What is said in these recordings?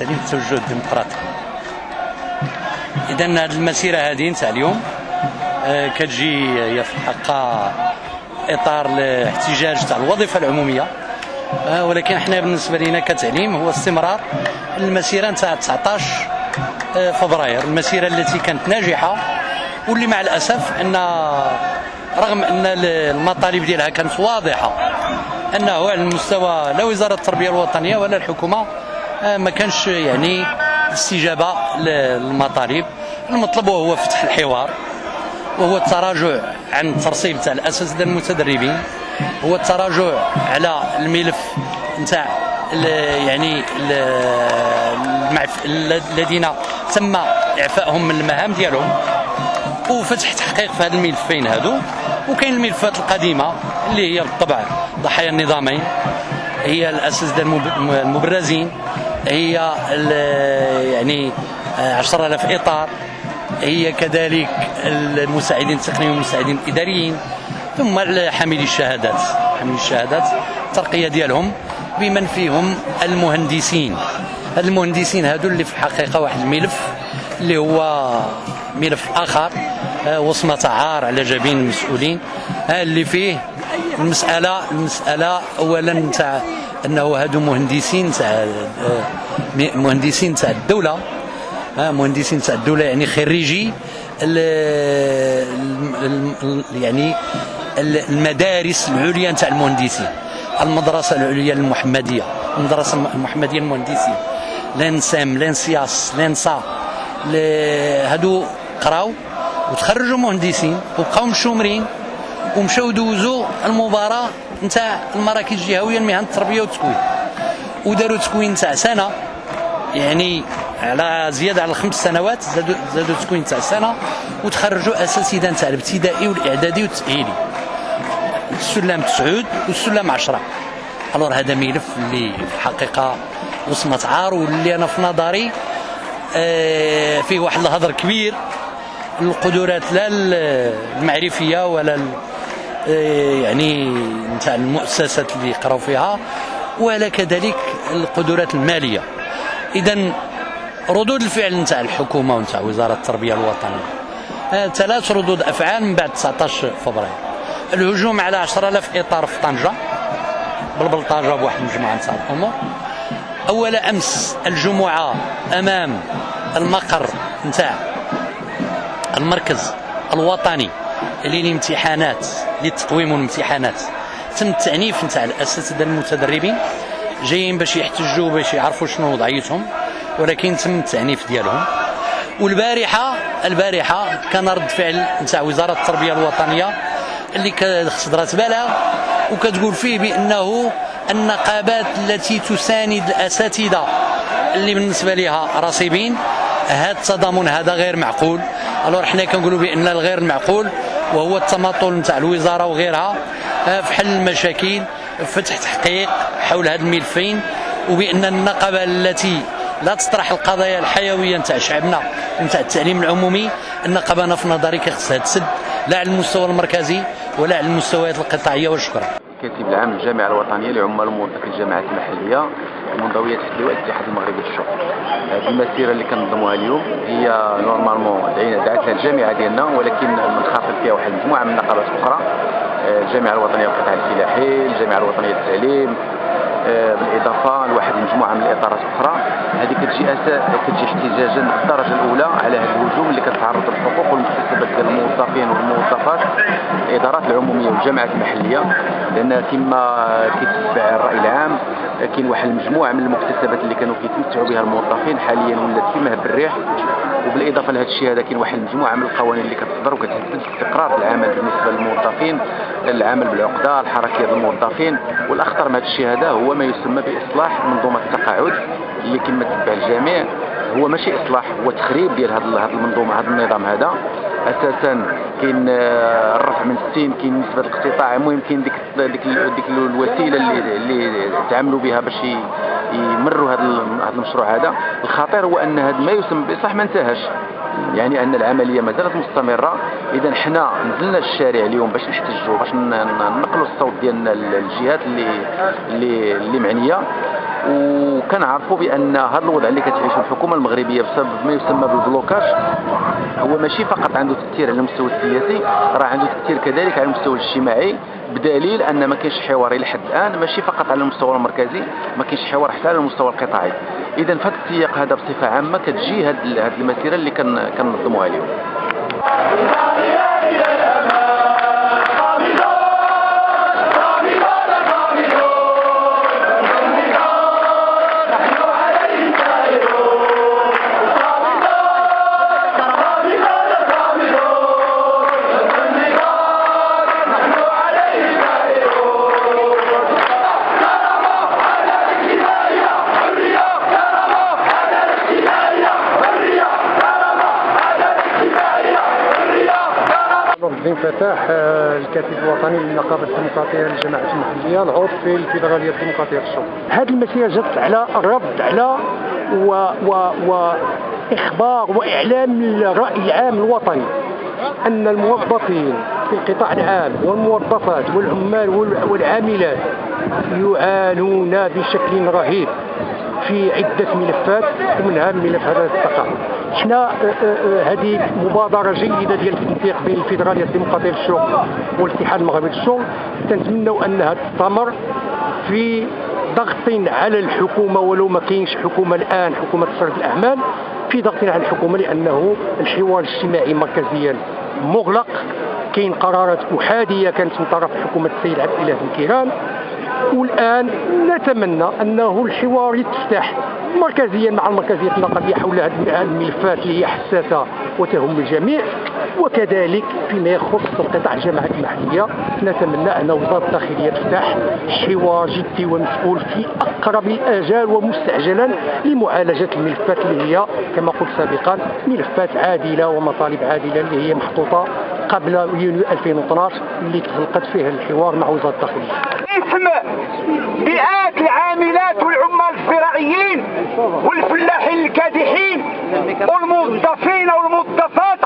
التعليم التوجه الديمقراطي. اذا هذه المسيره هذه نتاع اليوم كتجي هي في الحقيقه اطار الاحتجاج تاع الوظيفه العموميه، ولكن احنا بالنسبه لنا كتعليم هو استمرار المسيره نتاع 19 فبراير، المسيره التي كانت ناجحه واللي مع الاسف ان رغم ان المطالب ديالها كانت واضحه انه على المستوى لا وزاره التربيه الوطنيه ولا الحكومه ما كانش يعني استجابه للمطالب. المطلب هو فتح الحوار، وهو التراجع عن الترصيف تاع الاساتذه المتدربين، هو التراجع على الملف نتاع يعني الذين تم اعفائهم من المهام ديالهم، وفتح تحقيق في هذا الملفين هادو. وكاين الملفات القديمه اللي هي بالطبع ضحايا النظامين، هي الاساتذه المبرزين، هي يعني 10,000 اطار، هي كذلك المساعدين التقنيين والمساعدين الاداريين، ثم حاملي الشهادات. حاملي الشهادات الترقيه ديالهم بمن فيهم المهندسين. هاد المهندسين هادو اللي في الحقيقه واحد الملف اللي هو ملف اخر وصمه عار على جبين المسؤولين، اللي فيه المساله اولا نتاع انه هادو مهندسين تاع الدوله، مهندسين تاع الدوله يعني خريجي يعني المدارس العليا تاع المهندسين، المدرسه العليا المحمديه، المدرسه المحمديه المهندسين، لانسام، لانسياس، لانسا، هادو قراو وتخرجوا مهندسين وبقاو مشومرين ومشاو دوزوا المباراه نتاع المراكز الجهويه لمهن التربيه والتكوين، وداروا تكوين تاع سنه، يعني على زياده على 5 سنوات زادوا تكوين تاع سنه، وتخرجوا اساتذه تاع الابتدائي والاعدادي والتاهيلي، السلم 9 والسلم 10. الور هذا ملف اللي في الحقيقه وصمه عار، واللي انا في نظري فيه واحد الهضر كبير. القدرات لا المعرفيه ولا يعني نتاع المؤسسات اللي يقراو فيها، ولا كذلك القدرات الماليه. اذا ردود الفعل نتاع الحكومه ونتاع وزاره التربيه الوطنيه 3 ردود افعال من بعد 19 فبراير. الهجوم على 10,000 اطار في طنجه بالبلطاجه بواحد المجموعه نتاع الامور. اولا امس الجمعه امام المقر نتاع المركز الوطني للامتحانات للتقويم والامتحانات تم التعنيف نتاع الاساتذه المتدربين، جايين باش يحتجوا باش يعرفوا شنو وضعيتهم، ولكن تم التعنيف ديالهم. والبارحه كان رد فعل نتاع وزاره التربيه الوطنيه اللي صدرت بلاغ وكتقول فيه بانه النقابات التي تساند الاساتذه اللي بالنسبه لها راسبين، هذا التضامن هذا غير معقول. الور حنا كنقولوا بان الغير المعقول وهو التماطل نتاع الوزاره وغيرها في حل المشاكل، فتح تحقيق حول هذا الملفين، وبان النقابه التي لا تطرح القضايا الحيويه نتاع شعبنا ونتاع التعليم العمومي، النقابه انا في نظري خصها تسد لا على المستوى المركزي ولا على المستويات القطاعيه. وشكرا. الكاتب العام للجامعه الوطنيه لعمال وموظفي الجامعات المحليه المنضويه تحت لواء الاتحاد المغربي للشغل. هذه المسيره اللي كنظموها اليوم هي نورمالمون دعت لها الجامعه ديالنا، ولكن منخرط فيها واحد المجموعه من النقابات اخرى، الجامعه الوطنيه للقطاع الفلاحي، الجامعه الوطنيه للتعليم، بالاضافه لواحد المجموعه من الاطارات الاخرى. هذه كتجي احتجاجا بالدرجه الاولى على هذا الهجوم اللي كتعرض للحقوق والمكتسبات ديال الموظفين والموظفات الادارات العموميه والجامعات المحليه، لان كما كيتبع الراي العام كاين واحد المجموعه من المكتسبات اللي كانوا كيتمتعوا بها الموظفين حاليا ولات في مهب الريح. وبالاضافه لهذا الشيء هذا كاين واحد المجموعه من القوانين اللي كتصدر وكتهدد استقرار العمل بالنسبه للموظفين، العمل بالعقده، الحركيه للموظفين. والاخطر من هذا الشيء هذا هو ما يسمى باصلاح منظومه التقاعد اللي كما تتبع الجميع هو ماشي اصلاح، هو تخريب ديال هذه المنظومه، هذا النظام هذا. اساسا كاين الرفع من السن، كاين نسبه الاقتطاع، المهم كاين ديك الوسيله اللي تعاملوا بها باش يمروا هذا المشروع هذا. الخطير هو ان هذا ما يسمى باصلاح ما انتهاش، يعني ان العمليه ما زالت مستمره. اذا حنا نزلنا الشارع اليوم باش نحتجوا، باش ننقلوا الصوت ديالنا للجهات اللي معنيه. وكنعرفوا بان هذا الوضع اللي كتعيشه الحكومه المغربيه بسبب ما يسمى بالبلوكاج هو ماشي فقط عنده تاثير على المستوى السياسي، راه عنده تاثير كذلك على المستوى الاجتماعي، بدليل ان ما كاينش حوار الى حد الان، ماشي فقط على المستوى المركزي، ما كاينش حوار حتى على المستوى القطاعي. اذا في هذا السياق هذا بصفه عامه كتجي هذه المسيره اللي كننظموها اليوم. الدين فتاح الكاتب الوطني للنقابه الديمقراطيه للجماعات المحليه، العضو في الفيدراليه الديمقراطيه للشغل. هذه المسيره جت على الرد على واخبار واعلام الراي العام الوطني ان الموظفين في القطاع العام والموظفات والعمال والعاملات يعانون بشكل رهيب في عده ملفات، ومنها ملف هذا التقاعد. حنا هذه مبادره جيده ديال التنسيق بين الفيدراليه الديمقراطيه للشغل والاتحاد المغربي للشغل، تنتمنوا انها تستمر في ضغط على الحكومه، ولو ما كاينش حكومه الان، حكومه تصرف الاعمال، في ضغط على الحكومه لانه الحوار الاجتماعي مركزيا مغلق. كاين قرارات احاديه كانت من طرف حكومه السيد عبد الاله بن كيران، والان نتمنى انه الحوار يتفتح مركزيا مع المركزيه النقابيه حول هذه الملفات اللي هي حساسه وتهم الجميع، وكذلك فيما يخص القطاع الجماعات المحليه نتمنى ان وزاره الداخليه تفتح حوار جدي ومسؤول في اقرب الاجال ومستعجلا لمعالجه الملفات اللي هي كما قلت سابقا ملفات عادله ومطالب عادله اللي هي محطوطه قبل يونيو 2012 اللي تخلقت فيها الحوار مع وزاره الداخليه. اسم مئات العاملات والعمال الزراعيين والفلاحين الكادحين والموظفين والموظفات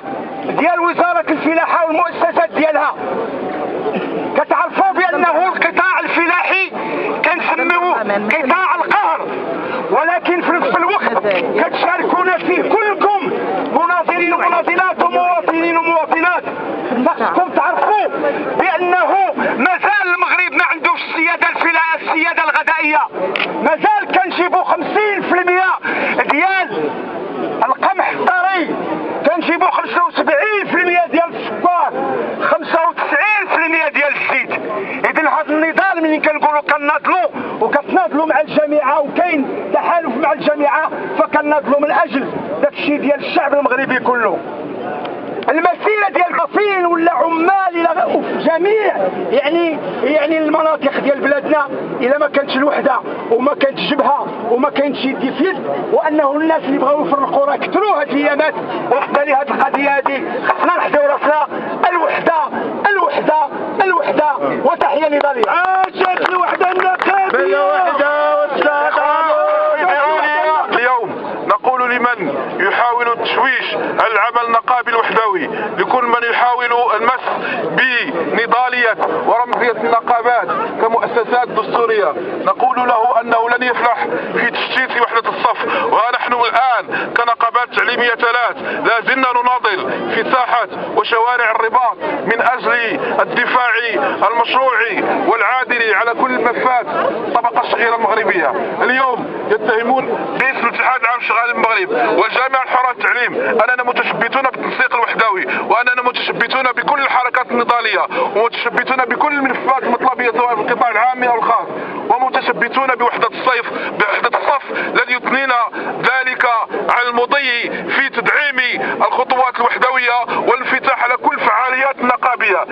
ديال وزارة الفلاحة والمؤسسات ديالها. كتعرفوا بأنه القطاع الفلاحي كنسميوه قطاع القهر، ولكن في نفس الوقت كتشاركونا فيه كلكم مناضلين ومناضلات ومواطنين ومواطنات. خاصكم تعرفوا بأنه مازال المغرب ما عندوش السيادة الغذائية، مازال كنجيبوا 50% ديال القمح الطري، كنجيبوا 75% ديال السكر، 95% ديال الزيت. إذن هذا النضال ملي كنقولوا كناضلوا وكتناضلوا مع الجامعة وكاين تحالف مع الجامعة، فكناضلوا من أجل داك الشيء ديال الشعب المغربي كله. المسيره ديال القصين ولا عمال الى في جميع يعني المناطق ديال بلادنا، الا ما كانتش الوحده وما كانتش جبهه وما كانتش يد في يد، وانه الناس اللي بغاو يفرقوا راه كثروا هاد الايامات، وحده لهاد القضيه هادي خصنا نحداو راسنا. الوحده الوحده الوحده، وتحيه لضاليا. عاشت الوحده النقابيه. اليوم نقول لمن يحاول التشويش العمل النقابي الوحدوي، لكل من يحاول المس بنضالية ورمزية النقابات كمؤسسات دستورية، نقول له أنه لن يفلح في تشتيت وحدة الصف. ونحن الآن كنقابات تعليمية 3 لا زلنا نناضل في ساحة وشوارع الرباط من أجل الدفاع المشروع والعادل على كل ملفات الطبقة الشغيرة المغربية. اليوم يتهمون باسم الاتحاد العام للشغال المغرب والجامعة الحرة للتعليم أننا متشبتون بالتنسيق الوحدوي، وأننا متشبتون بكل الحركات النضالية، ومتشبتون بكل الملفات المطلبية سواء في القطاع العام أو الخاص، ومتشبتون بوحدة الصف الذي يثنينا ذلك على المضي في تدعيم الخطوات الوحدوية والانفتاح على كل فعاليات النقابية.